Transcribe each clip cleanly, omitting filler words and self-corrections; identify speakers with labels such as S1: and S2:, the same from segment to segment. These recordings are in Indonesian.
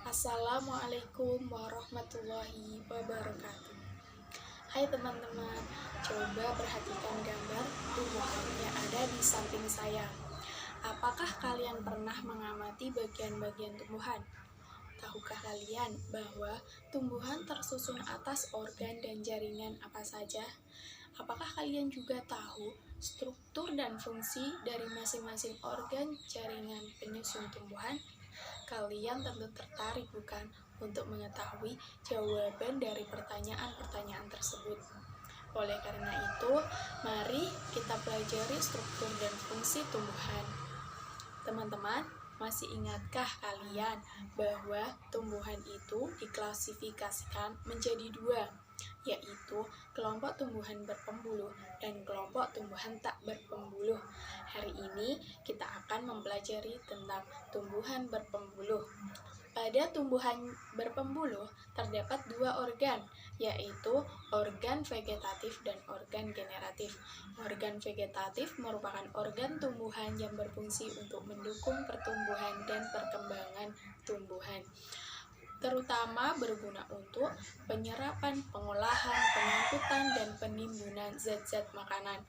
S1: Assalamualaikum warahmatullahi wabarakatuh. Hai teman-teman, coba perhatikan gambar tumbuhan yang ada di samping saya. Apakah kalian pernah mengamati bagian-bagian tumbuhan? Tahukah kalian bahwa tumbuhan tersusun atas organ dan jaringan apa saja? Apakah kalian juga tahu struktur dan fungsi dari masing-masing organ jaringan penyusun tumbuhan? Kalian tentu tertarik, bukan, untuk mengetahui jawaban dari pertanyaan-pertanyaan tersebut. Oleh karena itu, mari kita pelajari struktur dan fungsi tumbuhan. Teman-teman, masih ingatkah kalian bahwa tumbuhan itu diklasifikasikan menjadi dua, yaitu kelompok tumbuhan berpembuluh dan kelompok tumbuhan tak berpembuluh. Hari ini kita akan mempelajari tentang tumbuhan berpembuluh. Pada tumbuhan berpembuluh terdapat dua organ, yaitu organ vegetatif dan organ generatif. Organ vegetatif merupakan organ tumbuhan yang berfungsi untuk mendukung pertumbuhan dan perkembangan tumbuhan, terutama berguna untuk penyerapan, pengolahan, pengangkutan, dan penimbunan zat-zat makanan.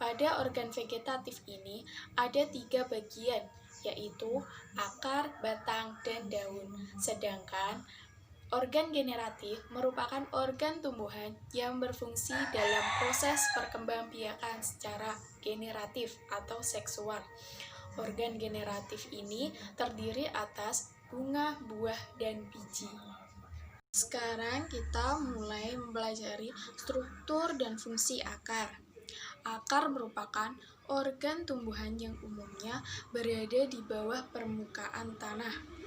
S1: Pada organ vegetatif ini ada 3 bagian, yaitu akar, batang, dan daun. Sedangkan organ generatif merupakan organ tumbuhan yang berfungsi dalam proses perkembangbiakan secara generatif atau seksual. Organ generatif ini terdiri atas bunga, buah, dan biji. Sekarang kita mulai mempelajari struktur dan fungsi akar. Akar merupakan organ tumbuhan yang umumnya berada di bawah permukaan tanah.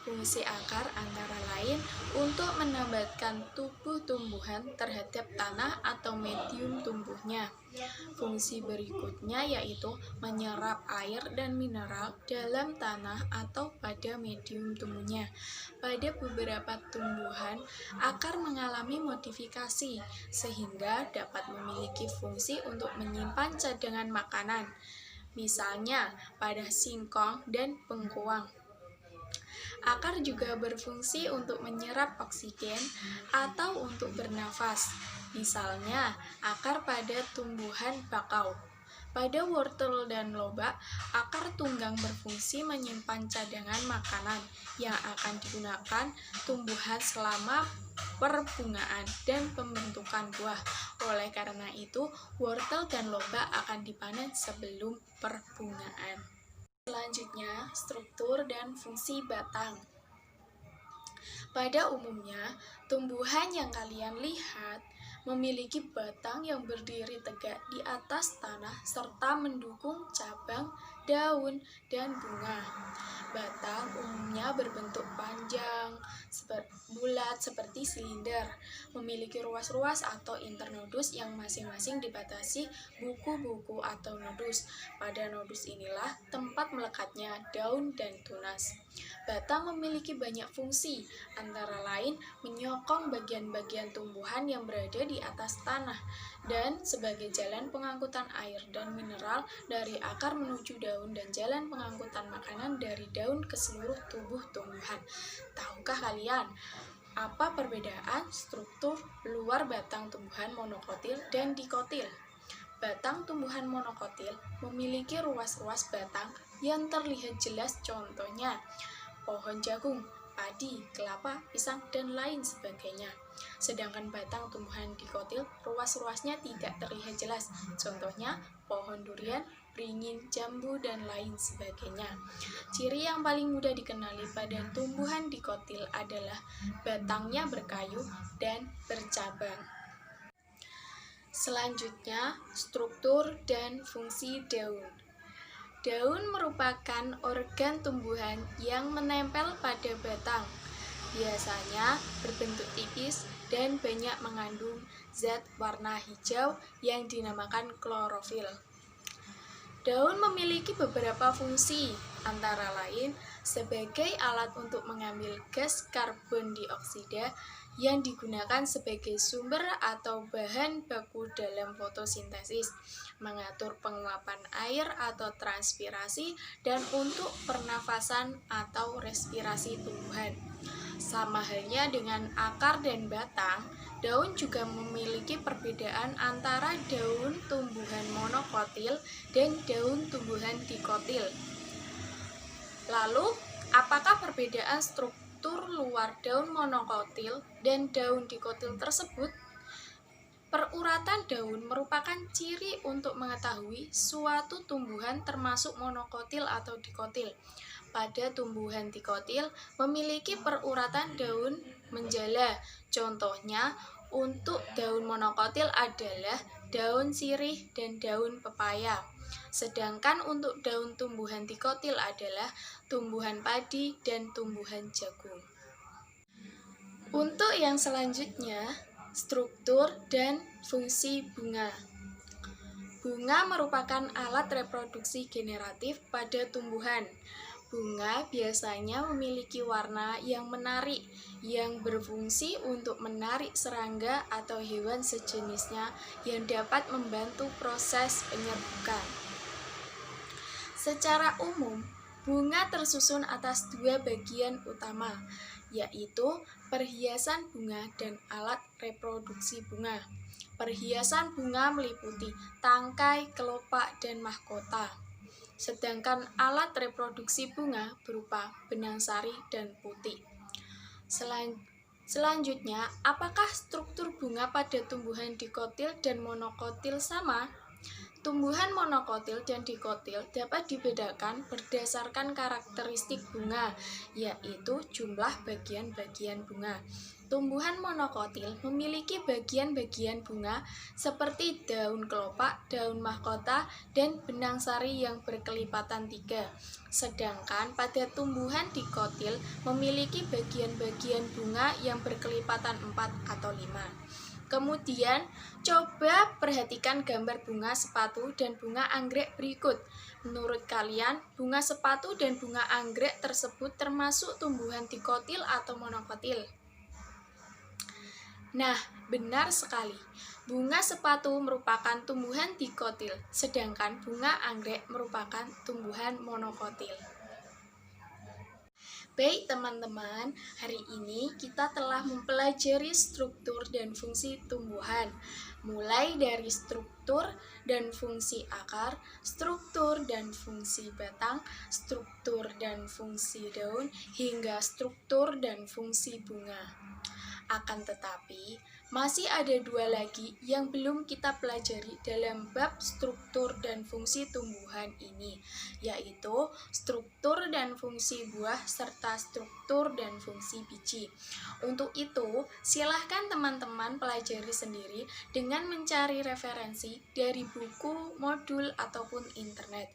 S1: Fungsi akar antara lain untuk menambatkan tubuh tumbuhan terhadap tanah atau medium tumbuhnya. Fungsi berikutnya yaitu menyerap air dan mineral dalam tanah atau pada medium tumbuhnya. Pada beberapa tumbuhan, akar mengalami modifikasi sehingga dapat memiliki fungsi untuk menyimpan cadangan makanan. Misalnya pada singkong dan bengkoang. Akar juga berfungsi untuk menyerap oksigen atau untuk bernafas. Misalnya, akar pada tumbuhan bakau. Pada wortel dan lobak, akar tunggang berfungsi menyimpan cadangan makanan yang akan digunakan tumbuhan selama perbungaan dan pembentukan buah. Oleh karena itu, wortel dan lobak akan dipanen sebelum perbungaan. Selanjutnya, struktur dan fungsi batang. Pada umumnya, tumbuhan yang kalian lihat memiliki batang yang berdiri tegak di atas tanah serta mendukung cabang, daun, dan bunga. Batang umumnya berbentuk panjang, bulat seperti silinder, memiliki ruas-ruas atau internodus yang masing-masing dibatasi buku-buku atau nodus. Pada nodus inilah tempat melekatnya daun dan tunas. Batang memiliki banyak fungsi, antara lain menyokong bagian-bagian tumbuhan yang berada di atas tanah dan sebagai jalan pengangkutan air dan mineral dari akar menuju daun dan jalan pengangkutan makanan dari daun ke seluruh tubuh tumbuhan. Tahukah kalian apa perbedaan struktur luar batang tumbuhan monokotil dan dikotil? Batang tumbuhan monokotil memiliki ruas-ruas batang yang terlihat jelas, contohnya pohon jagung, padi, kelapa, pisang, dan lain sebagainya. Sedangkan batang tumbuhan dikotil, ruas-ruasnya tidak terlihat jelas, contohnya pohon durian, beringin, jambu, dan lain sebagainya. Ciri yang paling mudah dikenali pada tumbuhan dikotil adalah batangnya berkayu dan bercabang. Selanjutnya, struktur dan fungsi daun. Daun merupakan organ tumbuhan yang menempel pada batang. Biasanya berbentuk tipis dan banyak mengandung zat warna hijau yang dinamakan klorofil. Daun memiliki beberapa fungsi, antara lain sebagai alat untuk mengambil gas karbon dioksida yang digunakan sebagai sumber atau bahan baku dalam fotosintesis, mengatur penguapan air atau transpirasi, dan untuk pernafasan atau respirasi tumbuhan. Sama halnya dengan akar dan batang, daun juga memiliki perbedaan antara daun tumbuhan monokotil dan daun tumbuhan dikotil. Lalu, apakah perbedaan struktur luar daun monokotil dan daun dikotil tersebut? Peruratan daun merupakan ciri untuk mengetahui suatu tumbuhan termasuk monokotil atau dikotil. Pada tumbuhan dikotil memiliki peruratan daun menjala. Contohnya, untuk daun monokotil adalah daun sirih dan daun pepaya. Sedangkan untuk daun tumbuhan dikotil adalah tumbuhan padi dan tumbuhan jagung. Untuk yang selanjutnya, struktur dan fungsi bunga. Bunga merupakan alat reproduksi generatif pada tumbuhan. Bunga biasanya memiliki warna yang menarik, yang berfungsi untuk menarik serangga atau hewan sejenisnya yang dapat membantu proses penyerbukan. Secara umum, bunga tersusun atas dua bagian utama, yaitu perhiasan bunga dan alat reproduksi bunga. Perhiasan bunga meliputi tangkai, kelopak, dan mahkota. Sedangkan alat reproduksi bunga berupa benang sari dan putik. Selanjutnya, apakah struktur bunga pada tumbuhan dikotil dan monokotil sama? Tumbuhan monokotil dan dikotil dapat dibedakan berdasarkan karakteristik bunga, yaitu jumlah bagian-bagian bunga. Tumbuhan monokotil memiliki bagian-bagian bunga seperti daun kelopak, daun mahkota, dan benang sari yang berkelipatan 3. Sedangkan pada tumbuhan dikotil memiliki bagian-bagian bunga yang berkelipatan 4 atau 5. Kemudian, coba perhatikan gambar bunga sepatu dan bunga anggrek berikut. Menurut kalian, bunga sepatu dan bunga anggrek tersebut termasuk tumbuhan dikotil atau monokotil? Nah, benar sekali. Bunga sepatu merupakan tumbuhan dikotil, sedangkan bunga anggrek merupakan tumbuhan monokotil. Baik teman-teman, hari ini kita telah mempelajari struktur dan fungsi tumbuhan, mulai dari struktur dan fungsi akar, struktur dan fungsi batang, struktur dan fungsi daun, hingga struktur dan fungsi bunga. Akan tetapi, masih ada dua lagi yang belum kita pelajari dalam bab struktur dan fungsi tumbuhan ini, yaitu struktur dan fungsi buah serta struktur dan fungsi biji. Untuk itu, silahkan teman-teman pelajari sendiri dengan mencari referensi dari buku, modul, ataupun internet.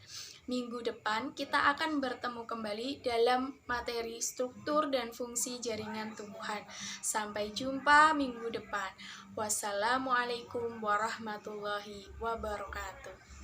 S1: Minggu depan kita akan bertemu kembali dalam materi struktur dan fungsi jaringan tumbuhan. Sampai jumpa minggu depan. Wassalamualaikum warahmatullahi wabarakatuh.